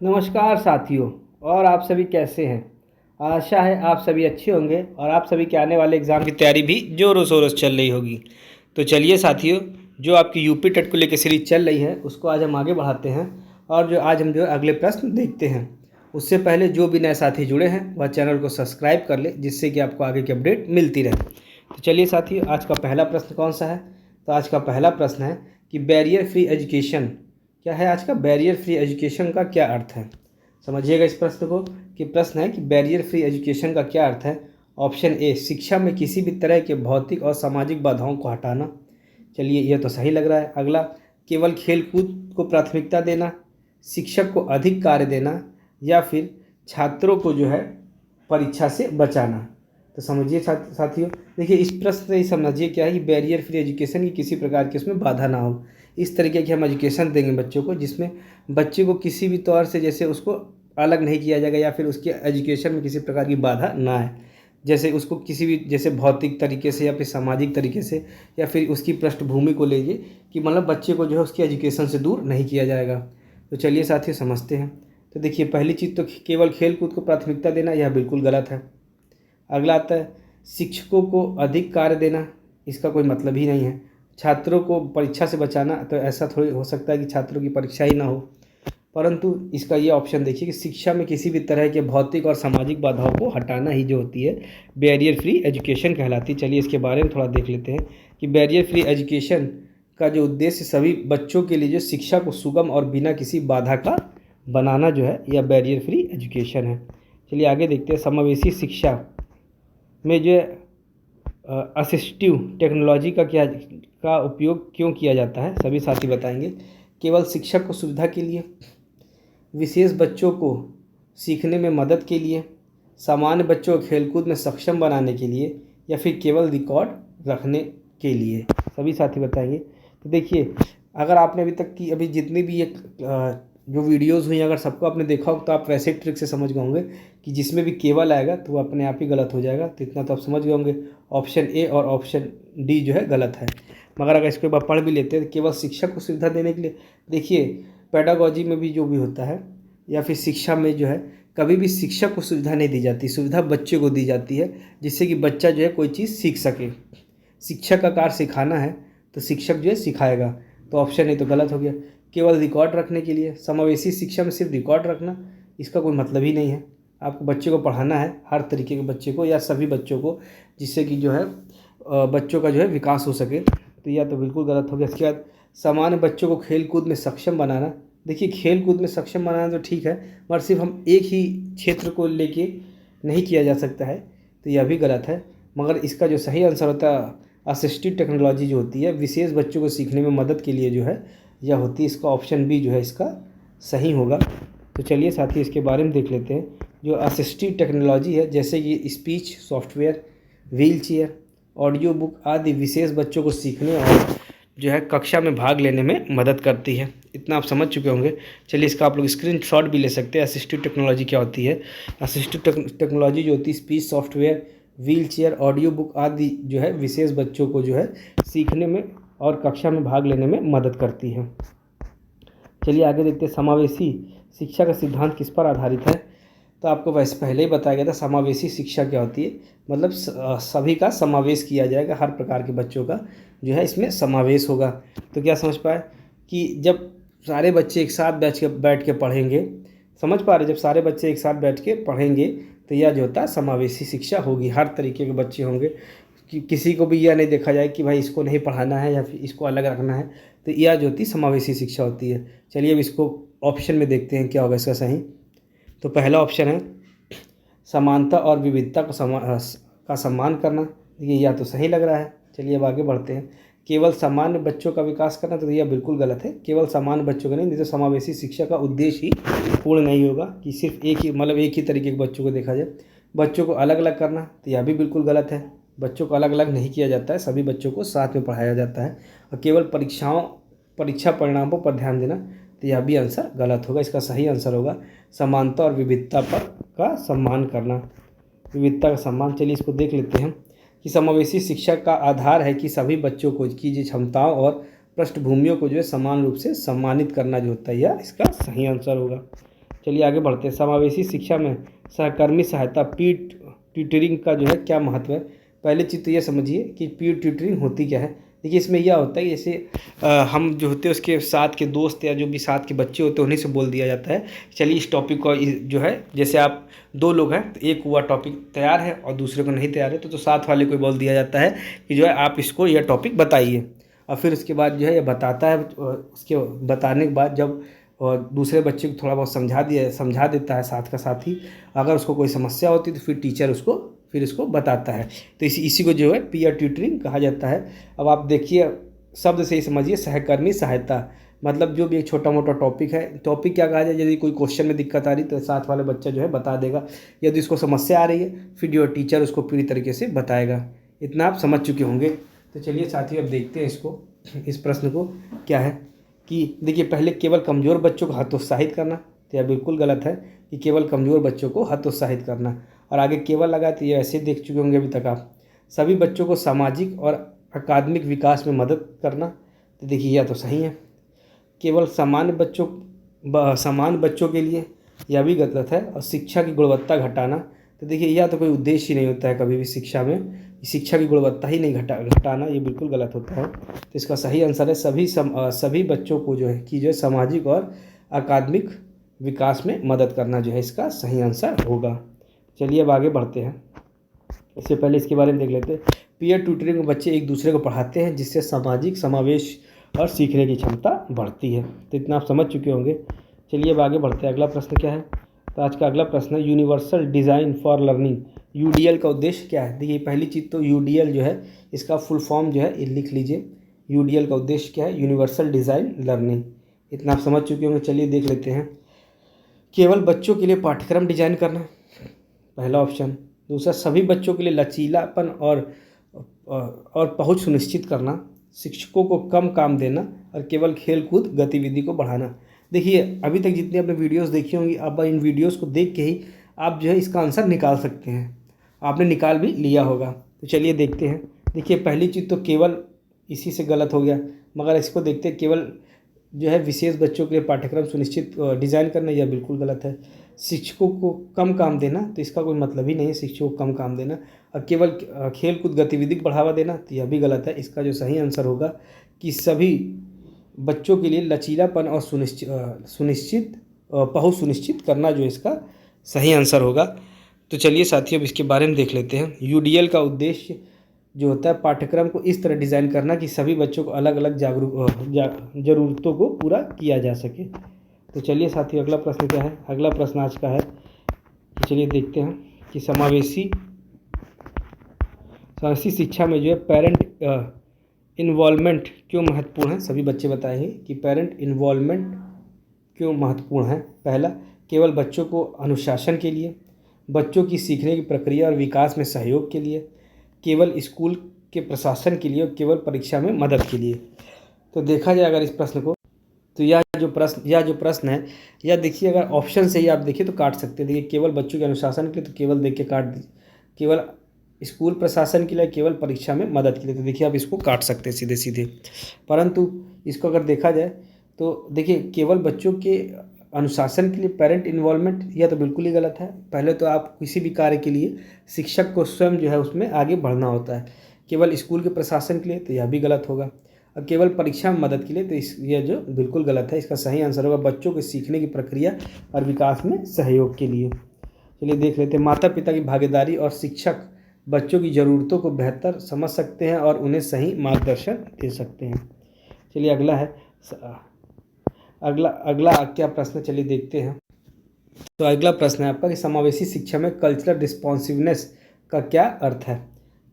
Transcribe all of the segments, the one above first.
नमस्कार साथियों। और आप सभी कैसे हैं? आशा है आप सभी अच्छे होंगे और आप सभी के आने वाले एग्ज़ाम की तैयारी भी ज़ोरों शोरों से चल रही होगी। तो चलिए साथियों, जो आपकी यूपी टेट को लेकर सीरीज चल रही है उसको आज हम आगे बढ़ाते हैं। और जो आज हम जो अगले प्रश्न देखते हैं, उससे पहले जो भी नए साथी जुड़े हैं वह चैनल को सब्सक्राइब कर ले, जिससे कि आपको आगे की अपडेट मिलती रहे। तो चलिए साथियों, आज का पहला प्रश्न कौन सा है? तो आज का पहला प्रश्न है कि बैरियर फ्री एजुकेशन क्या है। आज का बैरियर फ्री एजुकेशन का क्या अर्थ है, समझिएगा इस प्रश्न को। कि प्रश्न है कि बैरियर फ्री एजुकेशन का क्या अर्थ है। ऑप्शन ए, शिक्षा में किसी भी तरह के भौतिक और सामाजिक बाधाओं को हटाना। चलिए, यह तो सही लग रहा है। अगला, केवल खेल कूद को प्राथमिकता देना, शिक्षक को अधिक कार्य देना, या फिर छात्रों को जो है परीक्षा से बचाना। तो समझिए साथियों, देखिए इस प्रश्न से ही समझिए क्या है कि बैरियर फ्री एजुकेशन की किसी प्रकार की उसमें बाधा ना हो। इस तरीके की हम एजुकेशन देंगे बच्चों को, जिसमें बच्चे को किसी भी तौर से जैसे उसको अलग नहीं किया जाएगा, या फिर उसके एजुकेशन में किसी प्रकार की बाधा ना आए। जैसे उसको किसी भी जैसे भौतिक तरीके से या फिर सामाजिक तरीके से, या फिर उसकी पृष्ठभूमि को लेके कि मतलब बच्चे को जो है उसकी एजुकेशन से दूर नहीं किया जाएगा। तो चलिए साथियों समझते हैं। तो देखिए, पहली चीज़ तो केवल खेल कूद को प्राथमिकता देना, यह बिल्कुल गलत है। अगला आता है शिक्षकों को अधिक कार्य देना, इसका कोई मतलब ही नहीं है। छात्रों को परीक्षा से बचाना, तो ऐसा थोड़ी हो सकता है कि छात्रों की परीक्षा ही ना हो। परंतु इसका ये ऑप्शन देखिए कि शिक्षा में किसी भी तरह के भौतिक और सामाजिक बाधाओं को हटाना ही जो होती है बैरियर फ्री एजुकेशन कहलाती है। चलिए इसके बारे में थोड़ा देख लेते हैं कि बैरियर फ्री एजुकेशन का जो उद्देश्य सभी बच्चों के लिए जो शिक्षा को सुगम और बिना किसी बाधा का बनाना जो है, यह बैरियर फ्री एजुकेशन है। चलिए आगे देखते हैं। समावेशी शिक्षा में जो असिस्टिव टेक्नोलॉजी का उपयोग क्यों किया जाता है, सभी साथी बताएंगे। केवल शिक्षक को सुविधा के लिए, विशेष बच्चों को सीखने में मदद के लिए, सामान्य बच्चों को खेलकूद में सक्षम बनाने के लिए, या फिर केवल रिकॉर्ड रखने के लिए, सभी साथी बताएंगे। तो देखिए, अगर आपने अभी तक की अभी जितनी भी एक जो वीडियोज़ हुई, अगर सबको आपने देखा हो तो आप वैसे ही ट्रिक से समझ गए होंगे कि जिसमें भी केवल आएगा तो वो अपने आप ही गलत हो जाएगा। तो इतना तो आप समझ गए होंगे, ऑप्शन ए और ऑप्शन डी जो है गलत है। मगर अगर इसके बाद पढ़ भी लेते हैं, तो केवल शिक्षक को सुविधा देने के लिए, देखिए पेडागॉजी में भी जो भी होता है या फिर शिक्षा में जो है, कभी भी शिक्षक को सुविधा नहीं दी जाती, सुविधा बच्चे को दी जाती है, जिससे कि बच्चा जो है कोई चीज़ सीख सके। शिक्षक का कार्य सिखाना है, तो शिक्षक जो है सिखाएगा। तो ऑप्शन ए तो गलत हो गया। केवल रिकॉर्ड रखने के लिए, समावेशी शिक्षा में सिर्फ रिकॉर्ड रखना, इसका कोई मतलब ही नहीं है। आपको बच्चे को पढ़ाना है, हर तरीके के बच्चे को या सभी बच्चों को, जिससे कि जो है बच्चों का जो है विकास हो सके। तो यह तो बिल्कुल गलत हो गया। इसके बाद सामान्य बच्चों को खेल कूद में सक्षम बनाना। देखिए, खेल कूद में सक्षम बनाना तो ठीक है, मगर सिर्फ हम एक ही क्षेत्र को लेके नहीं किया जा सकता है, तो यह भी गलत है। मगर इसका जो सही आंसर होता है असिस्टिव टेक्नोलॉजी जो होती है, विशेष बच्चों को सीखने में मदद के लिए जो है यह होती है। इसका ऑप्शन बी जो है इसका सही होगा। तो चलिए साथी इसके बारे में देख लेते हैं। जो असिस्टिव टेक्नोलॉजी है, जैसे कि speech software, wheel chair, audio book आदि, विशेष बच्चों को सीखने और जो है कक्षा में भाग लेने में मदद करती है। इतना आप समझ चुके होंगे। चलिए इसका आप लोग स्क्रीनशॉट भी ले सकते हैं। असिस्टिव टेक्नोलॉजी क्या होती है? असिस्टिव टेक्नोलॉजी जो होती है, speech software, wheel chair, audio book आदि जो है विशेष बच्चों को जो है सीखने में और कक्षा में भाग लेने में मदद करती है। चलिए आगे देखते हैं। समावेशी शिक्षा का सिद्धांत किस पर आधारित है? तो आपको वैसे पहले ही बताया गया था समावेशी शिक्षा क्या होती है। मतलब सभी का समावेश किया जाएगा, हर प्रकार के बच्चों का जो है इसमें समावेश होगा। तो क्या समझ पाए कि जब सारे बच्चे एक साथ बैठ के पढ़ेंगे, समझ पा रहे, जब सारे बच्चे एक साथ बैठ के पढ़ेंगे तो यह जो होता है समावेशी शिक्षा होगी। हर तरीके के बच्चे होंगे, कि किसी को भी यह नहीं देखा जाए कि भाई इसको नहीं पढ़ाना है या फिर इसको अलग रखना है। तो यह जो होती है समावेशी शिक्षा होती है। चलिए अब इसको ऑप्शन में देखते हैं क्या होगा इसका सही। तो पहला ऑप्शन है समानता और विविधता का सम्मान करना। देखिए यह तो सही लग रहा है। चलिए अब आगे बढ़ते हैं। केवल सामान्य बच्चों का विकास करना, तो यह बिल्कुल गलत है। केवल सामान्य बच्चों का नहीं तो समावेशी शिक्षा का उद्देश्य ही पूर्ण नहीं होगा कि सिर्फ एक ही तरीके के बच्चों को देखा जाए। बच्चों को अलग अलग करना, तो यह भी बिल्कुल गलत है। बच्चों को अलग अलग नहीं किया जाता है, सभी बच्चों को साथ में पढ़ाया जाता है। और केवल परीक्षा परिणामों पर ध्यान देना, तो यह भी आंसर गलत होगा। इसका सही आंसर होगा समानता और विविधता का सम्मान करना, विविधता का सम्मान। चलिए इसको देख लेते हैं कि समावेशी शिक्षा का आधार है कि सभी बच्चों को की जो क्षमताओं और पृष्ठभूमियों को जो है समान रूप से सम्मानित करना जो होता है, यह इसका सही आंसर होगा। चलिए आगे बढ़ते हैं। समावेशी शिक्षा में सहकर्मी सहायता पीयर ट्यूटरिंग का जो है क्या महत्व है। पहले चीज़ तो ये समझिए कि पीयर ट्यूटरिंग होती क्या है। देखिए इसमें यह होता है कि जैसे हम जो होते हैं उसके साथ के दोस्त या जो भी साथ के बच्चे होते हैं उन्हीं से बोल दिया जाता है, चलिए इस टॉपिक को जो है, जैसे आप 2 लोग हैं तो एक हुआ टॉपिक तैयार है और दूसरे को नहीं तैयार है तो साथ वाले को बोल दिया जाता है कि जो है आप इसको यह टॉपिक बताइए। और फिर उसके बाद जो है ये बताता है, उसके बताने के बाद जब दूसरे बच्चे को थोड़ा बहुत समझा देता है साथ का साथी, अगर उसको कोई समस्या होती है तो फिर टीचर इसको बताता है। तो इसी को जो है पीयर ट्यूटरिंग कहा जाता है। अब आप देखिए शब्द से ही समझिए, सहकर्मी सहायता मतलब जो भी एक छोटा मोटा टॉपिक है, टॉपिक क्या कहा जाए, यदि कोई क्वेश्चन में दिक्कत आ रही तो साथ वाले बच्चा जो है बता देगा, यदि इसको समस्या आ रही है फिर जो टीचर उसको पूरी तरीके से बताएगा। इतना आप समझ चुके होंगे। तो चलिए साथियों अब देखते हैं इस प्रश्न को क्या है कि देखिए पहले केवल कमज़ोर बच्चों को हतोत्साहित करना, तो यह बिल्कुल गलत है कि केवल कमज़ोर बच्चों को हतोत्साहित करना। और आगे केवल लगा तो ये ऐसे देख चुके होंगे अभी तक आप। सभी बच्चों को सामाजिक और अकादमिक विकास में मदद करना, तो देखिए यह तो सही है। केवल समान बच्चों के लिए, यह भी गलत है। और शिक्षा की गुणवत्ता घटाना, तो देखिए यह तो कोई उद्देश्य ही नहीं होता है कभी भी शिक्षा में, शिक्षा की गुणवत्ता ही नहीं घटाना, ये बिल्कुल गलत होता है। तो इसका सही आंसर है सभी बच्चों को जो है सामाजिक और अकादमिक विकास में मदद करना जो है इसका सही आंसर होगा। चलिए अब आगे बढ़ते हैं। इससे पहले इसके बारे में देख लेते हैं। पीयर ट्यूटरिंग में बच्चे एक दूसरे को पढ़ाते हैं जिससे सामाजिक समावेश और सीखने की क्षमता बढ़ती है। तो इतना आप समझ चुके होंगे। चलिए अब आगे बढ़ते हैं। अगला प्रश्न क्या है, तो आज का अगला प्रश्न है universal design for learning, UDL का उद्देश्य क्या है। देखिए पहली चीज़ तो यूडीएल जो है इसका फुल फॉर्म जो है लिख लीजिए। यूडीएल का उद्देश्य क्या है, यूनिवर्सल डिज़ाइन लर्निंग, इतना आप समझ चुके होंगे। चलिए देख लेते हैं। केवल बच्चों के लिए पाठ्यक्रम डिजाइन करना, पहला ऑप्शन। दूसरा, सभी बच्चों के लिए लचीलापन और पहुंच सुनिश्चित करना, शिक्षकों को कम काम देना और केवल खेलकूद गतिविधि को बढ़ाना। देखिए अभी तक जितनी आपने वीडियोस देखी होंगी, अब इन वीडियोस को देख के ही आप जो है इसका आंसर निकाल सकते हैं, आपने निकाल भी लिया होगा। तो चलिए देखते हैं। देखिए पहली चीज़ तो केवल इसी से गलत हो गया, मगर इसको देखते हैं। केवल जो है विशेष बच्चों के लिए पाठ्यक्रम सुनिश्चित डिज़ाइन करना, यह बिल्कुल गलत है। शिक्षकों को कम काम देना, तो इसका कोई मतलब ही नहीं है शिक्षकों को कम काम देना। और केवल खेल कूद गतिविधि को बढ़ावा देना, तो यह भी गलत है। इसका जो सही आंसर होगा कि सभी बच्चों के लिए लचीलापन और पहुंच सुनिश्चित करना जो इसका सही आंसर होगा। तो चलिए साथियों अब इसके बारे में देख लेते हैं। यूडीएल का उद्देश्य जो होता है पाठ्यक्रम को इस तरह डिज़ाइन करना कि सभी बच्चों को अलग अलग ज़रूरतों को पूरा किया जा सके। तो चलिए साथियों अगला प्रश्न क्या है। अगला प्रश्न आज का है, तो चलिए देखते हैं कि समावेशी शिक्षा में जो है पेरेंट इन्वॉल्वमेंट क्यों महत्वपूर्ण है। सभी बच्चे बताएंगे कि पेरेंट इन्वॉल्वमेंट क्यों महत्वपूर्ण है। पहला, केवल बच्चों को अनुशासन के लिए, बच्चों की सीखने की प्रक्रिया और विकास में सहयोग के लिए, केवल स्कूल के प्रशासन के लिए और केवल परीक्षा में मदद के लिए। तो देखा जाए अगर इस प्रश्न को, तो यह जो प्रश्न है, यह देखिए अगर ऑप्शन से ही आप देखिए तो काट सकते हैं। देखिए केवल बच्चों के अनुशासन के लिए, तो केवल देख के काट दीजिए। केवल स्कूल प्रशासन के लिए, केवल परीक्षा में मदद के लिए, तो देखिए आप इसको काट सकते हैं सीधे सीधे। परंतु इसको अगर देखा जाए तो देखिए केवल बच्चों के अनुशासन के लिए पेरेंट इन्वॉल्वमेंट, यह तो बिल्कुल ही गलत है। पहले तो आप किसी भी कार्य के लिए शिक्षक को स्वयं जो है उसमें आगे बढ़ना होता है। केवल स्कूल के प्रशासन के लिए, तो यह भी गलत होगा। और केवल परीक्षा में मदद के लिए, तो यह जो बिल्कुल गलत है। इसका सही आंसर होगा बच्चों के सीखने की प्रक्रिया और विकास में सहयोग के लिए। चलिए देख लेते हैं। माता पिता की भागीदारी और शिक्षक बच्चों की ज़रूरतों को बेहतर समझ सकते हैं और उन्हें सही मार्गदर्शन दे सकते हैं। चलिए अगला है, अगला क्या प्रश्न, चलिए देखते हैं। तो अगला प्रश्न है आपका कि समावेशी शिक्षा में कल्चरल रिस्पॉन्सिवनेस का क्या अर्थ है।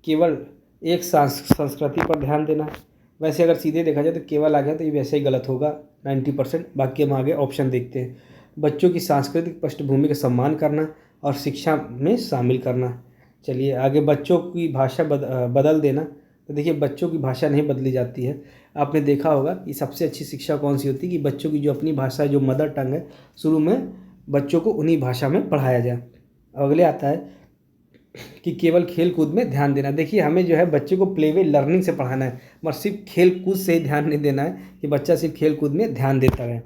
केवल एक संस्कृति पर ध्यान देना। वैसे अगर सीधे देखा जाए तो केवल आ गया तो ये वैसे ही गलत होगा 90%। बाकी हम आगे ऑप्शन देखते हैं। बच्चों की सांस्कृतिक पृष्ठभूमि का सम्मान करना और शिक्षा में शामिल करना। चलिए आगे, बच्चों की भाषा बदल देना। तो देखिए बच्चों की भाषा नहीं बदली जाती है। आपने देखा होगा कि सबसे अच्छी शिक्षा कौन सी होती है, कि बच्चों की जो अपनी भाषा जो मदर टंग है, शुरू में बच्चों को उन्हीं भाषा में पढ़ाया जाए। अगले आता है कि केवल खेल कूद में ध्यान देना। देखिए हमें जो है बच्चे को प्ले वे लर्निंग से पढ़ाना है, मगर सिर्फ खेल कूद से ही ध्यान नहीं देना है कि बच्चा सिर्फ खेल कूद में ध्यान देता रहे।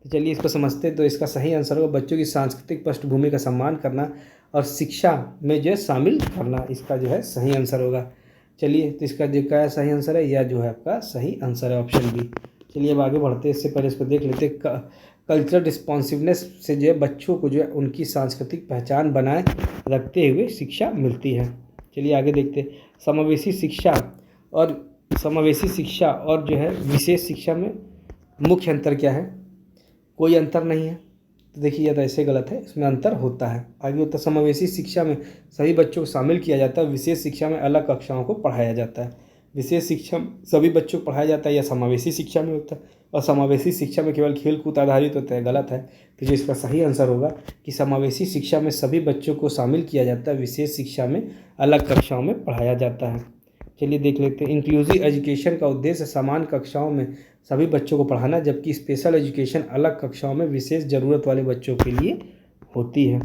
तो चलिए इसको समझते हैं। तो इसका सही आंसर होगा बच्चों की सांस्कृतिक पृष्ठभूमि का सम्मान करना और शिक्षा में जो है शामिल करना, इसका जो है सही आंसर होगा। चलिए तो इसका जो क्या सही आंसर है, यह जो है आपका सही आंसर है ऑप्शन बी। चलिए अब आगे बढ़ते हैं, इससे पहले इसको देख लेते हैं। कल्चरल रिस्पॉन्सिवनेस से जो है बच्चों को जो है उनकी सांस्कृतिक पहचान बनाए रखते हुए शिक्षा मिलती है। चलिए आगे देखते हैं। समावेशी शिक्षा और जो है विशेष शिक्षा में मुख्य अंतर क्या है? कोई अंतर नहीं है। तो देखिए यह तो ऐसे गलत है, इसमें अंतर होता है। आगे होता है समावेशी शिक्षा में सभी बच्चों को शामिल किया जाता है, विशेष शिक्षा में अलग कक्षाओं को पढ़ाया जाता है। विशेष शिक्षा सभी बच्चों को पढ़ाया जाता है या समावेशी शिक्षा में होता है, और समावेशी शिक्षा में केवल खेल कूद आधारित होता है, गलत है। तो जो इसका सही आंसर होगा कि समावेशी शिक्षा में सभी बच्चों को शामिल किया जाता है, विशेष शिक्षा में अलग कक्षाओं में पढ़ाया जाता है। चलिए देख लेते हैं। इंक्लूसिव एजुकेशन का उद्देश्य समान कक्षाओं में सभी बच्चों को पढ़ाना, जबकि स्पेशल एजुकेशन अलग कक्षाओं में विशेष ज़रूरत वाले बच्चों के लिए होती है।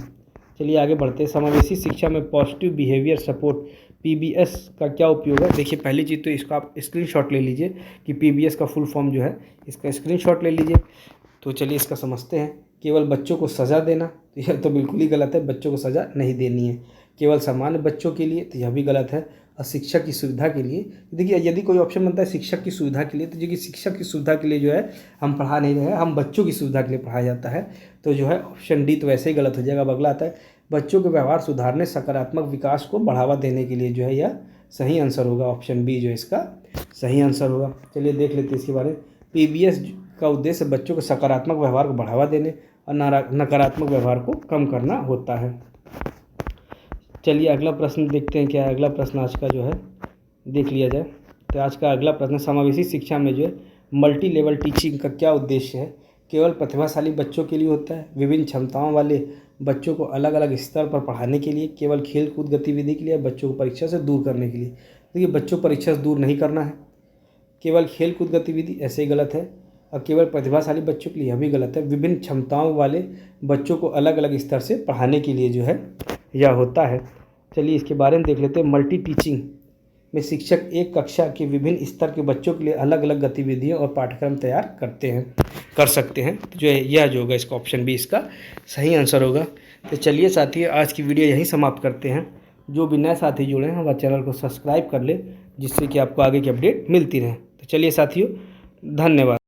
चलिए आगे बढ़ते हैं। समावेशी शिक्षा में पॉजिटिव बिहेवियर सपोर्ट पीबीएस का क्या उपयोग है? देखिए पहली चीज़ तो इसका आप स्क्रीनशॉट ले लीजिए कि पीबीएस का फुल फॉर्म जो है इसका स्क्रीनशॉट ले लीजिए। तो चलिए इसका समझते हैं। केवल बच्चों को सज़ा देना, तो यह तो बिल्कुल ही गलत है, बच्चों को सज़ा नहीं देनी है। केवल सामान्य बच्चों के लिए, तो यह भी गलत है। और शिक्षक की सुविधा के लिए, देखिए यदि कोई ऑप्शन बनता है शिक्षक की सुविधा के लिए, तो जो कि शिक्षक की सुविधा के लिए जो है हम पढ़ा नहीं रहे हैं, हम बच्चों की सुविधा के लिए पढ़ाया जाता है। तो जो है ऑप्शन डी तो वैसे ही गलत हो जाएगा। अब अगला आता है बच्चों के व्यवहार सुधारने सकारात्मक विकास को बढ़ावा देने के लिए, जो है यह सही आंसर होगा। ऑप्शन बी जो इसका सही आंसर होगा। चलिए देख लेते हैं इसके बारे में। पीबीएस का उद्देश्य बच्चों के सकारात्मक व्यवहार को बढ़ावा देने और नकारात्मक व्यवहार को कम करना होता है। चलिए अगला प्रश्न देखते हैं क्या है। अगला प्रश्न आज का जो है देख लिया जाए। तो आज का अगला प्रश्न, समावेशी शिक्षा में जो है मल्टी लेवल टीचिंग का क्या उद्देश्य है? केवल प्रतिभाशाली बच्चों के लिए होता है, विभिन्न क्षमताओं वाले बच्चों को अलग अलग स्तर पर पढ़ाने के लिए, केवल खेल कूद गतिविधि के लिए, बच्चों को परीक्षा से दूर करने के लिए। देखिए बच्चों को परीक्षा से दूर नहीं करना है, केवल खेल कूद गतिविधि, ऐसे ही गलत है। और केवल प्रतिभाशाली बच्चों के लिए, यह भी गलत है। विभिन्न क्षमताओं वाले बच्चों को अलग अलग स्तर से पढ़ाने के लिए जो है यह होता है। चलिए इसके बारे में देख लेते हैं। मल्टी टीचिंग में शिक्षक एक कक्षा के विभिन्न स्तर के बच्चों के लिए अलग अलग गतिविधियां और पाठ्यक्रम तैयार कर सकते हैं। तो जो है यह जो होगा इसका ऑप्शन बी इसका सही आंसर होगा। तो चलिए साथियों आज की वीडियो यहीं समाप्त करते हैं। जो भी नए साथी जुड़े हैं वह चैनल को सब्सक्राइब कर ले, जिससे कि आपको आगे की अपडेट मिलती रहे। तो चलिए साथियों, धन्यवाद।